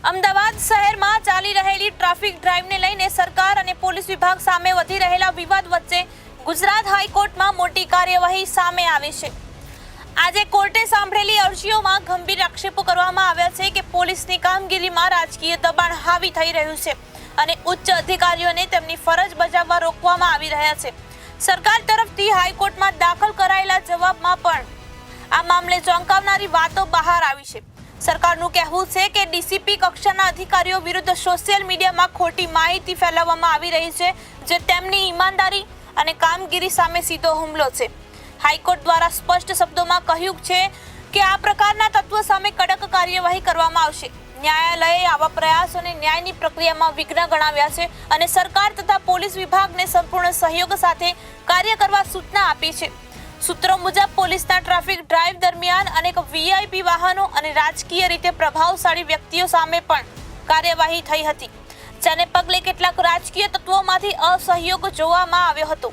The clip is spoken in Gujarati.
અમદાવાદ શહેરમાં ચાલી રહેલી ટ્રાફિક ડ્રાઈવને લઈને સરકાર અને પોલીસ વિભાગ સામે વધી રહેલા વિવાદ વચ્ચે ગુજરાત હાઈકોર્ટમાં મોટી કાર્યવાહી સામે આવી છે। આજે કોર્ટે સાંભળેલી અરજીઓમાં ગંભીર આક્ષેપો કરવામાં આવ્યા છે કે પોલીસની કામગીરીમાં રાજકીય દબાણ હાવી થઈ રહ્યું છે અને ઉચ્ચ અધિકારીઓને તેમની ફરજ બજાવવા રોકવામાં આવી રહ્યા છે। સરકાર તરફથી હાઈકોર્ટમાં દાખલ કરાયેલા જવાબમાં પણ આ મામલે ચોંકાવનારી વાતો બહાર આવી છે। સરકારનું કહેવું છે કે ડીસીપી કક્ષાના અધિકારીઓ વિરુદ્ધ સોશિયલ મીડિયામાં ખોટી માહિતી ફેલાવવામાં આવી રહી છે, જે તેમની ઈમાનદારી અને કામગીરી સામે સીધો હુમલો છે। હાઈકોર્ટ દ્વારા સ્પષ્ટ શબ્દોમાં કહ્યું છે કે આ પ્રકારના તત્વો સામે કડક કાર્યવાહી કરવામાં આવશે। ન્યાયાલયે આવા પ્રયાસોને ન્યાયની પ્રક્રિયામાં વિઘ્ન ગણાવ્યા છે અને સરકાર તથા પોલીસ વિભાગને સંપૂર્ણ સહયોગ સાથે કાર્ય કરવા સૂચના આપી છે। સૂત્રો મુજબ પોલીસના ટ્રાફિક ડ્રાઈવ દરમિયાન અનેક વીઆઈપી વાહનો અને રાજકીય રીતે પ્રભાવશાળી વ્યક્તિઓ સામે પણ કાર્યવાહી થઈ હતી, જેને પગલે કેટલાક રાજકીય તત્વોમાંથી અસહયોગ જોવામાં આવ્યો હતો।